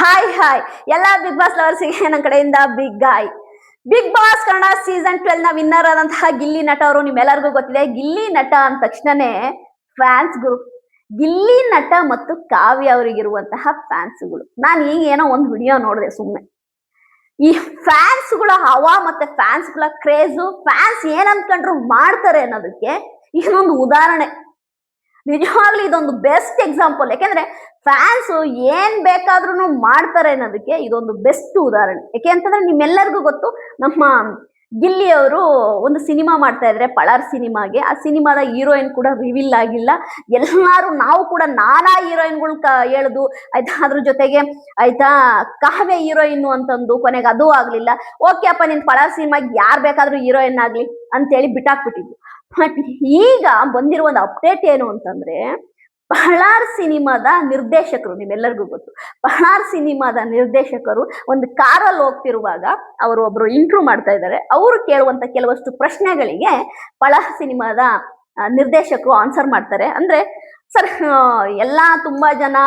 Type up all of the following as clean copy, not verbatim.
Hi ಎಲ್ಲ big boss ಲವರ್ಸಿಗೆ ನನ್ನ ಕಡೆಯಿಂದ ಬಿಗ್ ಬಾಸ್ ಕನ್ನಡ ಸೀಸನ್ 12 ನ ವಿನ್ನರ್ ಆದಂತಹ ಗಿಲ್ಲಿ ನಟ ಅವರು ನಿಮ್ಮೆಲ್ಲರಿಗೂ ಗೊತ್ತಿದೆ. ಗಿಲ್ಲಿ ನಟ ಅಂದ ತಕ್ಷಣನೇ ಫ್ಯಾನ್ಸ್ಗಳು, ಗಿಲ್ಲಿ ನಟ ಮತ್ತು ಕಾವ್ಯ ಅವರಿಗಿರುವಂತಹ ಫ್ಯಾನ್ಸ್ಗಳು. ನಾನು ಈಗ ಏನೋ ಒಂದು ವಿಡಿಯೋ ನೋಡಿದೆ ಸುಮ್ಮನೆ. ಈ ಫ್ಯಾನ್ಸ್ಗಳ ಹವಾ ಮತ್ತೆ ಫ್ಯಾನ್ಸ್ಗಳ ಕ್ರೇಜು, ಫ್ಯಾನ್ಸ್ ಏನ್ ಅನ್ಕೊಂಡ್ರು ಮಾಡ್ತಾರೆ ಅನ್ನೋದಕ್ಕೆ ಇದೊಂದು ಉದಾಹರಣೆ. ನಿಜವಾಗ್ಲೂ ಇದೊಂದು ಬೆಸ್ಟ್ ಎಕ್ಸಾಂಪಲ್. ಯಾಕೆಂದ್ರೆ ಫ್ಯಾನ್ಸ್ ಏನ್ ಬೇಕಾದ್ರೂ ಮಾಡ್ತಾರೆ ಅನ್ನೋದಕ್ಕೆ ಇದೊಂದು ಬೆಸ್ಟ್ ಉದಾಹರಣೆ. ಯಾಕೆ ಅಂತಂದ್ರೆ ನಿಮ್ಮೆಲ್ಲರಿಗೂ ಗೊತ್ತು, ನಮ್ಮ ಗಿಲ್ಲಿ ಅವರು ಒಂದು ಸಿನಿಮಾ ಮಾಡ್ತಾ ಇದ್ರೆ ಪಳಾರ್ ಸಿನಿಮಾಗೆ. ಆ ಸಿನಿಮಾದ ಹೀರೋಯಿನ್ ಕೂಡ ರಿವೀಲ್ ಆಗಿಲ್ಲ. ಎಲ್ಲಾರು ನಾವು ಕೂಡ ನಾನಾ ಹೀರೋಯಿನ್ಗಳು ಹೇಳುದು ಆಯ್ತಾ, ಅದ್ರ ಜೊತೆಗೆ ಆಯ್ತಾ ಕಾವ್ಯ ಹೀರೋಯಿನ್ ಅಂತಂದು ಕೊನೆಗೆ ಅದು ಆಗ್ಲಿಲ್ಲ. ಓಕೆ ಅಪ್ಪ, ನಿನ್ ಪಳಾರ್ ಸಿನಿಮಾಗೆ ಯಾರ್ ಬೇಕಾದ್ರೂ ಹೀರೋಯಿನ್ ಆಗ್ಲಿ ಅಂತೇಳಿ ಬಿಟ್ಟಾಕ್ಬಿಟ್ಟಿದ್ವಿ. ಬಟ್ ಈಗ ಬಂದಿರುವ ಒಂದು ಅಪ್ಡೇಟ್ ಏನು ಅಂತಂದ್ರೆ, ಪಳಾರ್ ಸಿನಿಮಾದ ನಿರ್ದೇಶಕರು, ನಿಮ್ಮೆಲ್ಲರಿಗೂ ಗೊತ್ತು, ಪಳಾರ್ ಸಿನಿಮಾದ ನಿರ್ದೇಶಕರು ಒಂದು ಕಾರಲ್ಲಿ ಹೋಗ್ತಿರುವಾಗ ಅವರು ಒಬ್ರು ಇಂಟರ್ವ್ಯೂ ಮಾಡ್ತಾ ಇದ್ದಾರೆ. ಅವರು ಕೇಳುವಂತ ಕೆಲವಷ್ಟು ಪ್ರಶ್ನೆಗಳಿಗೆ ಪಳಾರ್ ಸಿನಿಮಾದ ನಿರ್ದೇಶಕರು ಆನ್ಸರ್ ಮಾಡ್ತಾರೆ. ಅಂದ್ರೆ ಸರ್, ಎಲ್ಲಾ ತುಂಬಾ ಜನ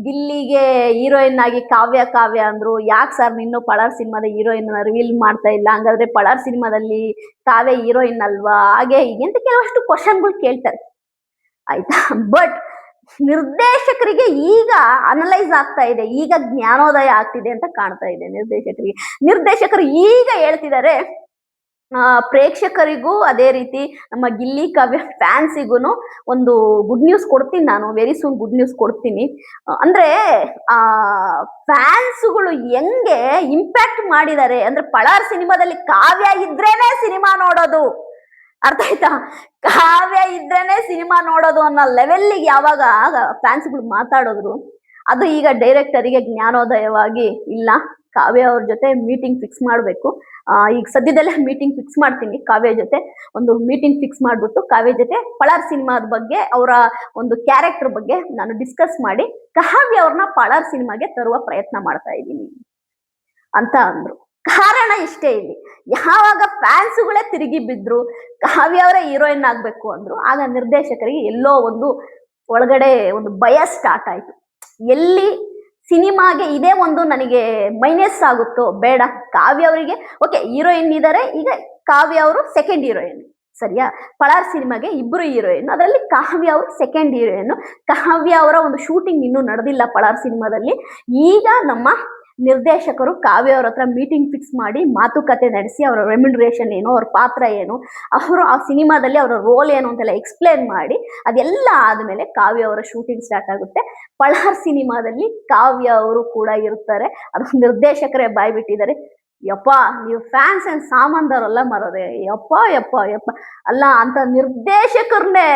ಗಿಲ್ಲಿಗೆ ಹೀರೋಯಿನ್ ಆಗಿ ಕಾವ್ಯ ಅಂದ್ರು, ಯಾಕೆ ಸರ್ ಇನ್ನು ಪಳಾರ್ ಸಿನಿಮಾದ ಹೀರೋಯಿನ್ ರಿವೀಲ್ ಮಾಡ್ತಾ ಇಲ್ಲ, ಹಂಗಾದ್ರೆ ಪಳಾರ್ ಸಿನಿಮಾದಲ್ಲಿ ಕಾವ್ಯ ಹೀರೋಯಿನ್ ಅಲ್ವಾ, ಹಾಗೆ ಹೀಗೆ ಅಂತ ಕೆಲವಷ್ಟು ಕ್ವಶನ್ಗಳು ಕೇಳ್ತಾರೆ ಆಯ್ತಾ. ಬಟ್ ನಿರ್ದೇಶಕರಿಗೆ ಈಗ ಅನಲೈಸ್ ಆಗ್ತಾ ಇದೆ, ಈಗ ಜ್ಞಾನೋದಯ ಆಗ್ತಿದೆ ಅಂತ ಕಾಣ್ತಾ ಇದೆ ನಿರ್ದೇಶಕರು ಈಗ ಹೇಳ್ತಿದ್ದಾರೆ, ಪ್ರೇಕ್ಷಕರಿಗೂ ಅದೇ ರೀತಿ ನಮ್ಮ ಗಿಲ್ಲಿ ಕಾವ್ಯ ಫ್ಯಾನ್ಸಿಗೂ ಒಂದು ಗುಡ್ ನ್ಯೂಸ್ ಕೊಡ್ತೀನಿ. ನಾನು ವೆರಿ ಸೂನ್ ಗುಡ್ ನ್ಯೂಸ್ ಕೊಡ್ತೀನಿ. ಅಂದ್ರೆ ಫ್ಯಾನ್ಸ್ಗಳು ಹೆಂಗೆ ಇಂಪ್ಯಾಕ್ಟ್ ಮಾಡಿದ್ದಾರೆ ಅಂದ್ರೆ, ಪಳಾರ್ ಸಿನಿಮಾದಲ್ಲಿ ಕಾವ್ಯ ಇದ್ರೇನೆ ಸಿನಿಮಾ ನೋಡೋದು, ಅರ್ಥ ಆಯ್ತಾ, ಕಾವ್ಯ ಇದ್ರೇನೆ ಸಿನಿಮಾ ನೋಡೋದು ಅನ್ನೋ ಲೆವೆಲ್ಗೆ ಯಾವಾಗ ಫ್ಯಾನ್ಸ್ಗಳು ಮಾತಾಡೋದ್ರು, ಅದು ಈಗ ಡೈರೆಕ್ಟರಿಗೆ ಜ್ಞಾನೋದಯವಾಗಿ ಇಲ್ಲ, ಕಾವ್ಯ ಅವ್ರ ಜೊತೆ ಮೀಟಿಂಗ್ ಫಿಕ್ಸ್ ಮಾಡಬೇಕು. ಈಗ ಸದ್ಯದಲ್ಲೇ ಮೀಟಿಂಗ್ ಫಿಕ್ಸ್ ಮಾಡ್ತೀನಿ, ಕಾವ್ಯ ಜೊತೆ ಒಂದು ಮೀಟಿಂಗ್ ಫಿಕ್ಸ್ ಮಾಡ್ಬಿಟ್ಟು ಕಾವ್ಯ ಜೊತೆ ಪಳಾರ್ ಸಿನಿಮಾದ ಬಗ್ಗೆ, ಅವರ ಒಂದು ಕ್ಯಾರೆಕ್ಟರ್ ಬಗ್ಗೆ ನಾನು ಡಿಸ್ಕಸ್ ಮಾಡಿ ಕಾವ್ಯ ಅವ್ರನ್ನ ಪಳಾರ್ ಸಿನಿಮಾಗೆ ತರುವ ಪ್ರಯತ್ನ ಮಾಡ್ತಾ ಇದ್ದೀನಿ ಅಂತ ಅಂದ್ರು. ಕಾರಣ ಇಷ್ಟೇ, ಇಲ್ಲಿ ಯಾವಾಗ ಫ್ಯಾನ್ಸ್ಗಳೇ ತಿರುಗಿ ಬಿದ್ರು, ಕಾವ್ಯ ಅವರೇ ಹೀರೋಯಿನ್ ಆಗ್ಬೇಕು ಅಂದ್ರು, ಆಗ ನಿರ್ದೇಶಕರಿಗೆ ಎಲ್ಲೋ ಒಂದು ಒಳಗಡೆ ಒಂದು ಭಯ ಸ್ಟಾರ್ಟ್ ಆಯ್ತು. ಎಲ್ಲಿ ಸಿನಿಮಾಗೆ ಇದೇ ಒಂದು ನನಗೆ ಮೈನಸ್ ಆಗುತ್ತೋ ಬೇಡ, ಕಾವ್ಯ ಅವರಿಗೆ ಓಕೆ ಹೀರೋಯಿನ್ ಇದ್ದಾರೆ, ಈಗ ಕಾವ್ಯ ಅವರು ಸೆಕೆಂಡ್ ಹೀರೋಯಿನ್, ಸರಿಯಾ, ಪಳಾರ್ ಸಿನಿಮಾಗೆ ಇಬ್ರು ಹೀರೋಯಿನ್, ಅದರಲ್ಲಿ ಕಾವ್ಯ ಅವರು ಸೆಕೆಂಡ್ ಹೀರೋಯಿನ್. ಕಾವ್ಯ ಅವರ ಒಂದು ಶೂಟಿಂಗ್ ಇನ್ನೂ ನಡೆದಿಲ್ಲ ಪಳಾರ್ ಸಿನಿಮಾದಲ್ಲಿ. ಈಗ ನಮ್ಮ ನಿರ್ದೇಶಕರು ಕಾವ್ಯ ಅವ್ರ ಹತ್ರ ಮೀಟಿಂಗ್ ಫಿಕ್ಸ್ ಮಾಡಿ ಮಾತುಕತೆ ನಡೆಸಿ, ಅವರ ರೆಮ್ಯುನರೇಷನ್ ಏನು, ಅವ್ರ ಪಾತ್ರ ಏನು, ಅವರು ಆ ಸಿನಿಮಾದಲ್ಲಿ ಅವರ ರೋಲ್ ಏನು ಅಂತೆಲ್ಲ ಎಕ್ಸ್ಪ್ಲೇನ್ ಮಾಡಿ, ಅದೆಲ್ಲ ಆದಮೇಲೆ ಕಾವ್ಯ ಅವರ ಶೂಟಿಂಗ್ ಸ್ಟಾರ್ಟ್ ಆಗುತ್ತೆ. ಪಳಾರ್ ಸಿನಿಮಾದಲ್ಲಿ ಕಾವ್ಯ ಅವರು ಕೂಡ ಇರ್ತಾರೆ. ಅದು ನಿರ್ದೇಶಕರೇ ಬಾಯ್ಬಿಟ್ಟಿದ್ದಾರೆ. ಯಪ್ಪ, ನೀವು ಫ್ಯಾನ್ಸ್ ಏನ್ ಸಾಮಾನ್ದವರಲ್ಲ ಮರೋದೆ, ಯಪ್ಪ ಅಲ್ಲ ಅಂತ ನಿರ್ದೇಶಕರನ್ನೇ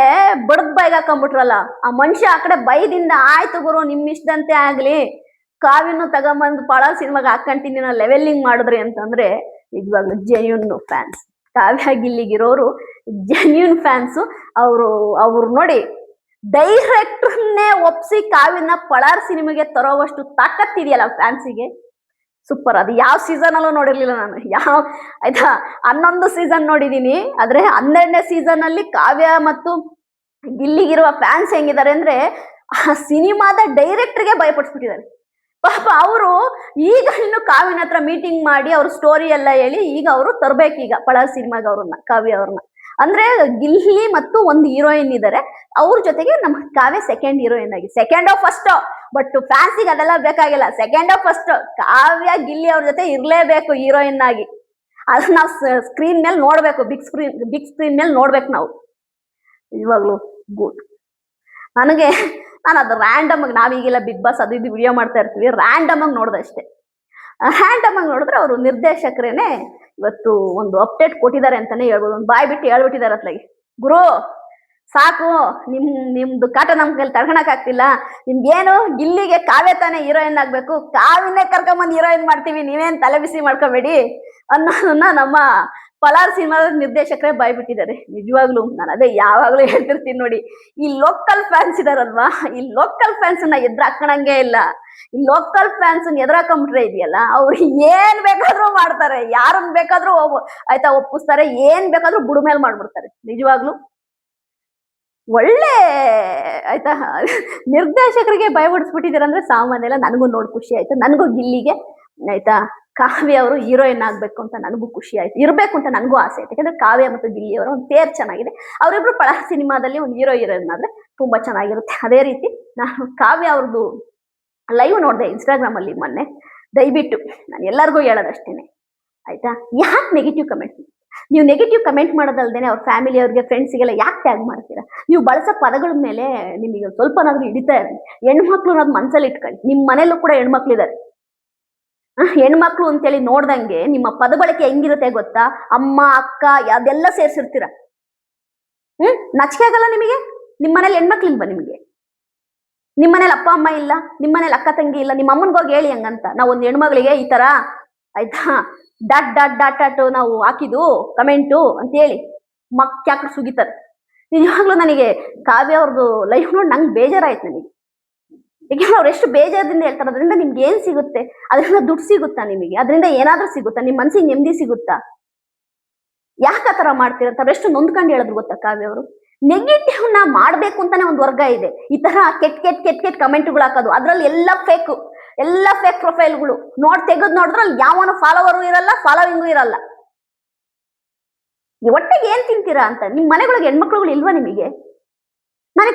ಬಡದ್ ಬೈಗ್ ಹಾಕೊಂಡ್ಬಿಟ್ರಲ್ಲ. ಆ ಮನುಷ್ಯ ಆ ಕಡೆ ಬೈದಿಂದ ಆಯ್ತು ಗುರು, ನಿಮ್ ಇಷ್ಟದಂತೆ ಆಗ್ಲಿ, ಕಾವ್ಯನು ತಗೊಂಬಂದು ಪಳಾರ್ ಸಿನಿಮಾಗ ಹಾಕೊಂತೀನಿ ನಾ ಲೆವೆಲ್ಲಿಂಗ್ ಮಾಡಿದ್ರಿ ಅಂತಂದ್ರೆ, ನಿಜವಾಗ್ಲೂ ಜೆನ್ಯೂನ್ ಫ್ಯಾನ್ಸ್. ಕಾವ್ಯ ಗಿಲ್ಲಿಗಿರೋರು ಜೆನ್ಯೂನ್ ಫ್ಯಾನ್ಸ್. ಅವ್ರು ನೋಡಿ, ಡೈರೆಕ್ಟರ್ನೇ ಒಪ್ಸಿ ಕಾವ್ಯನ ಪಳಾರ್ ಸಿನಿಮಾಗೆ ತರೋವಷ್ಟು ತಾಕತ್ತಿದೆಯಲ್ಲ ಫ್ಯಾನ್ಸಿಗೆ, ಸೂಪರ್. ಅದು ಯಾವ ಸೀಸನ್ ಅಲ್ಲೂ ನೋಡಿರ್ಲಿಲ್ಲ ನಾನು. ಆಯ್ತಾ, 11 ಸೀಸನ್ ನೋಡಿದೀನಿ, ಆದ್ರೆ 12ನೇ ಸೀಸನ್ ಅಲ್ಲಿ ಕಾವ್ಯ ಮತ್ತು ಗಿಲ್ಲಿಗಿರುವ ಫ್ಯಾನ್ಸ್ ಹೆಂಗಿದ್ದಾರೆ ಅಂದ್ರೆ, ಆ ಸಿನಿಮಾದ ಡೈರೆಕ್ಟರ್ಗೆ ಭಯಪಡಿಸ್ಬಿಟ್ಟಿದ್ದಾರೆ ಪಾಪ. ಅವರು ಈಗ ಇನ್ನು ಕಾವ್ಯನ ಹತ್ರ ಮೀಟಿಂಗ್ ಮಾಡಿ ಅವ್ರ ಸ್ಟೋರಿ ಎಲ್ಲ ಹೇಳಿ ಈಗ ಅವರು ತರ್ಬೇಕೀಗ ಪಳಾರ್ ಸಿನಿಮಾಗ ಅವ್ರನ್ನ, ಕಾವ್ಯ ಅವ್ರನ್ನ. ಅಂದ್ರೆ ಗಿಲ್ಲಿ ಮತ್ತು ಒಂದು ಹೀರೋಯಿನ್ ಇದ್ದಾರೆ, ಅವ್ರ ಜೊತೆಗೆ ನಮ್ಮ ಕಾವ್ಯ ಸೆಕೆಂಡ್ ಹೀರೋಯಿನ್ ಆಗಿ, ಸೆಕೆಂಡೋ ಫಸ್ಟೋ, ಬಟ್ ಫ್ಯಾನ್ಸಿಗೆ ಅದೆಲ್ಲ ಬೇಕಾಗಿಲ್ಲ, ಸೆಕೆಂಡೋ ಫಸ್ಟ್ ಕಾವ್ಯ ಗಿಲ್ಲಿ ಅವ್ರ ಜೊತೆ ಇರ್ಲೇಬೇಕು ಹೀರೋಯಿನ್ ಆಗಿ. ಅದನ್ನ ನಾವು ಸ್ಕ್ರೀನ್ ಮೇಲೆ ನೋಡ್ಬೇಕು, ಬಿಗ್ ಸ್ಕ್ರೀನ್ ಮೇಲೆ ನೋಡ್ಬೇಕು ನಾವು. ಇವಾಗ್ಲೂ ಗುಡ್. ನಾನು ಅದು ರ್ಯಾಂಡಮ್ ಆಗಿ, ನಾವೀಗೆಲ್ಲ ಬಿಗ್ ಬಾಸ್ ಅದು ಇದು ವಿಡಿಯೋ ಮಾಡ್ತಾ ಇರ್ತೀವಿ, ರ್ಯಾಂಡಮ್ ಆಗಿ ನೋಡ್ದೆ ಅಷ್ಟೇ. ರ್ಯಾಂಡಮ್ ಆಗಿ ನೋಡಿದ್ರೆ ಅವರು ನಿರ್ದೇಶಕರೇನೆ ಇವತ್ತು ಒಂದು ಅಪ್ಡೇಟ್ ಕೊಟ್ಟಿದ್ದಾರೆ ಅಂತಾನೆ ಹೇಳ್ಬೋದು. ಒಂದು ಬಾಯ್ ಬಿಟ್ಟು ಹೇಳ್ಬಿಟ್ಟಿದ್ದಾರೆ ಅತ್ಲಾಗಿ, ಗುರು ಸಾಕು, ನಿಮ್ದು ಕಾಟ ನಮ್ ಕೈಲಿ ತಡ್ಕೊಳಕ್ ಆಗ್ತಿಲ್ಲ, ನಿಮ್ಗೇನು ಗಿಲ್ಲಿಗೆ ಕಾವ್ಯ ತಾನೇ ಹೀರೋಯಿನ್ ಆಗ್ಬೇಕು, ಕಾವ್ಯನೇ ಕರ್ಕೊಂಬಂದು ಹೀರೋಯಿನ್ ಮಾಡ್ತೀವಿ, ನೀವೇನ್ ತಲೆ ಬಿಸಿ ಮಾಡ್ಕೋಬೇಡಿ ಅನ್ನೋದನ್ನ ನಮ್ಮ ಪಳಾರ್ ಸಿನಿಮಾದ ನಿರ್ದೇಶಕರೇ ಬಾಯ್ಬಿಟ್ಟಿದ್ದಾರೆ. ನಿಜವಾಗ್ಲೂ ನಾನು ಅದೇ ಯಾವಾಗ್ಲೂ ಹೇಳ್ತಿರ್ತೀನಿ ನೋಡಿ, ಈ ಲೋಕಲ್ ಫ್ಯಾನ್ಸ್ ಇದಾರಲ್ವಾ, ಈ ಲೋಕಲ್ ಫ್ಯಾನ್ಸ್ ನ ಎದುರಾಕಣಂಗೆ ಇಲ್ಲ. ಈ ಲೋಕಲ್ ಫ್ಯಾನ್ಸ್ ಎದುರಾಕೊಂಡ್ಬಿಟ್ರೆ ಇದೆಯಲ್ಲ, ಅವ್ರು ಏನ್ ಬೇಕಾದ್ರೂ ಮಾಡ್ತಾರೆ, ಯಾರನ್ನ ಬೇಕಾದ್ರೂ ಆಯ್ತಾ ಒಪ್ಪಿಸ್ತಾರೆ, ಏನ್ ಬೇಕಾದ್ರೂ ಬುಡ ಮೇಲೆ ಮಾಡ್ಬಿಡ್ತಾರೆ. ನಿಜವಾಗ್ಲೂ ಒಳ್ಳೆ ಆಯ್ತಾ ನಿರ್ದೇಶಕರಿಗೆ ಭಯ ಹೊಡಿಸ್ಬಿಟ್ಟಿದ್ದೀರ ಅಂದ್ರೆ ಸಾಮಾನ್ಯ ಇಲ್ಲ. ನನಗೂ ನೋಡಿ ಖುಷಿ ಆಯ್ತು. ನನಗೂ ಗಿಲ್ಲಿಗೆ ಆಯ್ತಾ ಕಾವ್ಯ ಅವರು ಹೀರೋಯಿನ್ ಆಗ್ಬೇಕು ಅಂತ ನನಗೂ ಖುಷಿ ಆಯ್ತು. ಇರ್ಬೇಕು ಅಂತ ನನಗೂ ಆಸೆ ಆಯ್ತು. ಯಾಕಂದ್ರೆ ಕಾವ್ಯ ಮತ್ತು ಗಿಲ್ಲಿ ಅವರ ಒಂದು ಪೇರ್ ಚೆನ್ನಾಗಿದೆ. ಅವರಿಬ್ರು ಪಳ ಸಿನಿಮಾದಲ್ಲಿ ಒಂದು ಹೀರೋಯಿನ್ ಆದ್ರೆ ತುಂಬಾ ಚೆನ್ನಾಗಿರುತ್ತೆ. ಅದೇ ರೀತಿ ನಾನು ಕಾವ್ಯ ಅವ್ರದ್ದು ಲೈವ್ ನೋಡಿದೆ ಇನ್ಸ್ಟಾಗ್ರಾಮ್ ಅಲ್ಲಿ ಮೊನ್ನೆ. ದಯವಿಟ್ಟು ನಾನು ಎಲ್ಲರಿಗೂ ಹೇಳೋದಷ್ಟೇನೆ ಆಯ್ತಾ, ಯಾಕೆ ನೆಗೆಟಿವ್ ಕಮೆಂಟ್, ನೀವು ನೆಗೆಟಿವ್ ಕಮೆಂಟ್ ಮಾಡೋದಲ್ದೇನೆ ಅವ್ರ ಫ್ಯಾಮಿಲಿ ಅವ್ರಿಗೆ ಫ್ರೆಂಡ್ಸಿಗೆಲ್ಲ ಯಾಕೆ ಟ್ಯಾಗ್ ಮಾಡ್ತೀರಾ? ನೀವು ಬಳಸೋ ಪದಗಳ ಮೇಲೆ ನಿಮಗೆ ಸ್ವಲ್ಪನಾದ್ರೂ ಹಿಡಿತಾ ಇರಲಿ. ಹೆಣ್ಮಕ್ಳು ಅನ್ನೋದು ಮನ್ಸಲ್ಲಿ ಇಟ್ಕೊಳ್ಳಿ. ನಿಮ್ಮ ಮನೇಲೂ ಕೂಡ ಹೆಣ್ಮಕ್ಳು ಇದ್ದಾರೆ. ಹೆಣ್ಮಕ್ಳು ಅಂತೇಳಿ ನೋಡ್ದಂಗೆ ನಿಮ್ಮ ಪದ ಬಳಕೆ ಹೆಂಗಿರುತ್ತೆ ಗೊತ್ತಾ? ಅಮ್ಮ, ಅಕ್ಕ ಅದೆಲ್ಲ ಸೇರ್ಸಿರ್ತೀರ. ನಾಚಿಕೆ ಆಗಲ್ಲ ನಿಮಗೆ? ನಿಮ್ಮ ಮನೇಲಿ ಹೆಣ್ಮಕ್ಳು ಇಲ್ವಾ ನಿಮಗೆ? ನಿಮ್ಮ ಮನೇಲಿ ಅಪ್ಪ ಅಮ್ಮ ಇಲ್ಲ, ನಿಮ್ಮ ಮನೇಲಿ ಅಕ್ಕ ತಂಗಿ ಇಲ್ಲ, ನಿಮ್ಮ ಅಮ್ಮನ್ಗೆ ಹೋಗಿ ಹೇಳಿ ಹಂಗಂತ. ನಾವು ಒಂದು ಹೆಣ್ಮಗಳಿಗೆ ಈ ತರ ಆಯ್ತಾ ಡಾಟ್ ಡಾಟ್ ಡಾಟ್ ಡಾಟ್ ನಾವು ಹಾಕಿದ್ದು ಕಮೆಂಟು ಅಂತ ಹೇಳಿ ಮಕ್ಕ್ಯಾಕ್ರು ಸುಗಿತಾರೆ. ನಿಜವಾಗ್ಲೂ ನನಗೆ ಕಾವ್ಯ ಅವ್ರದ್ದು ಲೈಫ್ ನೋಡಿ ನಂಗೆ ಬೇಜಾರಾಯ್ತು ನನಗೆ. ಯಾಕೆಂದ್ರೆ ಅವ್ರು ಎಷ್ಟು ಬೇಜಾರದಿಂದ ಹೇಳ್ತಾರೆ. ಅದರಿಂದ ನಿಮ್ಗೆ ಏನ್ ಸಿಗುತ್ತೆ? ಅದರಿಂದ ದುಡ್ಡು ಸಿಗುತ್ತಾ ನಿಮಗೆ? ಅದರಿಂದ ಏನಾದ್ರೂ ಸಿಗುತ್ತಾ? ನಿಮ್ಮ ಮನ್ಸಿಗೆ ನೆಮ್ಮದಿ ಸಿಗುತ್ತಾ? ಯಾಕೆ ಆ ತರ ಮಾಡ್ತೀರಂತ ಅವ್ರು ಎಷ್ಟು ನೊಂದ್ಕೊಂಡು ಹೇಳಿದ್ರು ಗೊತ್ತಾ ಕಾವ್ಯ ಅವರು? ನೆಗೆಟಿವ್ ನ ಮಾಡ್ಬೇಕು ಅಂತಾನೆ ಒಂದು ವರ್ಗ ಇದೆ. ಈ ತರ ಕೆಟ್ಟ ಕೆಟ್ಟ ಕೆಟ್ಟ ಕೆಟ್ಟ ಕಮೆಂಟ್ಗಳು ಹಾಕೋದು, ಅದ್ರಲ್ಲಿ ಎಲ್ಲ ಫೇಕ್ ಪ್ರೊಫೈಲ್ಗಳು ತೆಗೆದು ನೋಡಿದ್ರೆ ಅಲ್ಲಿ ಯಾವನು ಫಾಲೋವರು ಇರಲ್ಲ, ಫಾಲೋವಿಂಗು ಇರಲ್ಲ. ಒಟ್ಟಿಗೆ ಏನ್ ತಿಂತೀರಾ ಅಂತ. ನಿಮ್ ಮನೆಗಳಿಗೆ ಹೆಣ್ಮಕ್ಳುಗಳು ಇಲ್ವಾ ನಿಮಗೆ? ನಾನು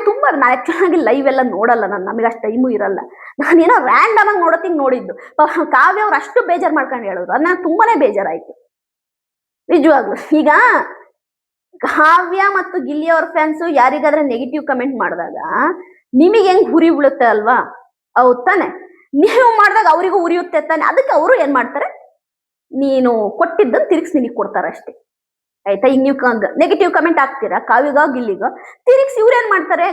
ಆಕ್ಚುಲ್ ಆಗಿ ಲೈವ್ ಎಲ್ಲ ನೋಡಲ್ಲ. ನಮಗೆ ಅಷ್ಟು ಟೈಮು ಇರಲ್ಲ. ನಾನೇನೋ ರ್ಯಾಂಡಮ್ ಆಗಿ ನೋಡೋತಿಂಗ್ ನೋಡಿದ್ದು. ಕಾವ್ಯ ಅವ್ರು ಅಷ್ಟು ಬೇಜಾರ್ ಮಾಡ್ಕೊಂಡು ಹೇಳೋರು. ಅದು ನನಗೆ ತುಂಬಾನೇ ಬೇಜಾರಾಯ್ತು ನಿಜವಾಗ್ಲು. ಈಗ ಕಾವ್ಯ ಮತ್ತು ಗಿಲ್ಲಿ ಅವ್ರ ಫ್ಯಾನ್ಸು ಯಾರಿಗಾದ್ರೆ ನೆಗೆಟಿವ್ ಕಮೆಂಟ್ ಮಾಡಿದಾಗ ನಿಮಗೆ ಹೆಂಗ್ ಉರಿ ಬೀಳುತ್ತೆ ಅಲ್ವಾ? ಹೌದ್ ತಾನೆ? ನೀವು ಮಾಡಿದಾಗ ಅವರಿಗೂ ಉರಿಯುತ್ತೆ ತಾನೆ. ಅದಕ್ಕೆ ಅವರು ಏನ್ ಮಾಡ್ತಾರೆ, ನೀನು ಕೊಟ್ಟಿದ್ದನ್ನು ತಿರುಗಿಸಿ ನಿನಗೆ ಕೊಡ್ತಾರೆ ಅಷ್ಟೇ ಆಯ್ತಾ. ಈಗ ನೀವು ನೆಗೆಟಿವ್ ಕಮೆಂಟ್ ಹಾಕ್ತೀರಾ ಕಾವ್ಯಗ ಗಿಲ್ಲಿಗ, ತಿರುಗಿಸಿ ಇವ್ರು ಏನ್ ಮಾಡ್ತಾರೆ,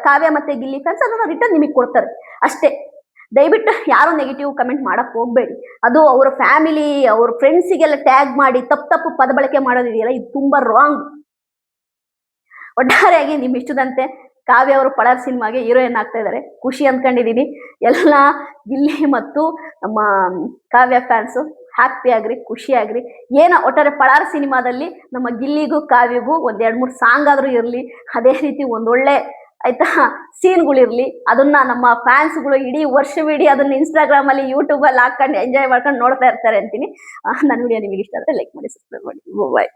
ಕಾವ್ಯ ಮತ್ತೆ ಗಿಲ್ಲಿ ಫ್ಯಾನ್ಸ್ ಅದನ್ನ ರಿಟರ್ನ್ ನಿಮಗೆ ಕೊಡ್ತಾರೆ ಅಷ್ಟೇ. ದಯವಿಟ್ಟು ಯಾರು ನೆಗೆಟಿವ್ ಕಮೆಂಟ್ ಮಾಡಕ್ ಹೋಗ್ಬೇಡಿ. ಅದು ಅವರ ಫ್ಯಾಮಿಲಿ ಅವ್ರ ಫ್ರೆಂಡ್ಸಿಗೆಲ್ಲ ಟ್ಯಾಗ್ ಮಾಡಿ ತಪ್ಪು ಪದ ಬಳಕೆ ಮಾಡೋದಿದೆಯಲ್ಲ, ಇದು ತುಂಬಾ ರಾಂಗ್. ಒಟ್ಟಾರೆಯಾಗಿ ನಿಮ್ ಇಷ್ಟದಂತೆ ಕಾವ್ಯ ಅವರು ಪಳಾರ್ ಸಿನಿಮಾಗೆ ಹೀರೋಯಿನ್ ಆಗ್ತಾ ಇದ್ದಾರೆ. ಖುಷಿ ಅಂದ್ಕೊಂಡಿದೀನಿ. ಎಲ್ಲ ಗಿಲ್ಲಿ ಮತ್ತು ನಮ್ಮ ಕಾವ್ಯ ಫ್ಯಾನ್ಸು ಹ್ಯಾಪಿ ಆಗ್ರಿ, ಖುಷಿ ಆಗ್ರಿ. ಏನೋ ಒಟ್ಟಾರೆ ಪಳಾರ್ ಸಿನಿಮಾದಲ್ಲಿ ನಮ್ಮ ಗಿಲ್ಲಿಗೂ ಕಾವ್ಯಗೂ ಒಂದ್ 2-3 ಸಾಂಗ್ ಆದ್ರೂ ಇರ್ಲಿ. ಅದೇ ರೀತಿ ಒಂದೊಳ್ಳೆ ಆಯ್ತಾ ಸೀನ್ಗಳಿರ್ಲಿ. ಅದನ್ನ ನಮ್ಮ ಫ್ಯಾನ್ಸ್ಗಳು ಇಡೀ ವರ್ಷವಿಡೀ ಅದನ್ನ ಇನ್ಸ್ಟಾಗ್ರಾಮ್ ಅಲ್ಲಿ ಯೂಟ್ಯೂಬ್ ಅಲ್ಲಿ ಹಾಕೊಂಡು ಎಂಜಾಯ್ ಮಾಡ್ಕೊಂಡು ನೋಡ್ತಾ ಇರ್ತಾರೆ ಅಂತೀನಿ. ನನ್ನ ವಿಡಿಯೋ ನಿಮಗೆ ಇಷ್ಟ ಆದ್ರೆ ಲೈಕ್ ಮಾಡಿ, ಸಬ್ಸ್ಕ್ರೈಬ್ ಮಾಡಿ. ಬಾಯ್.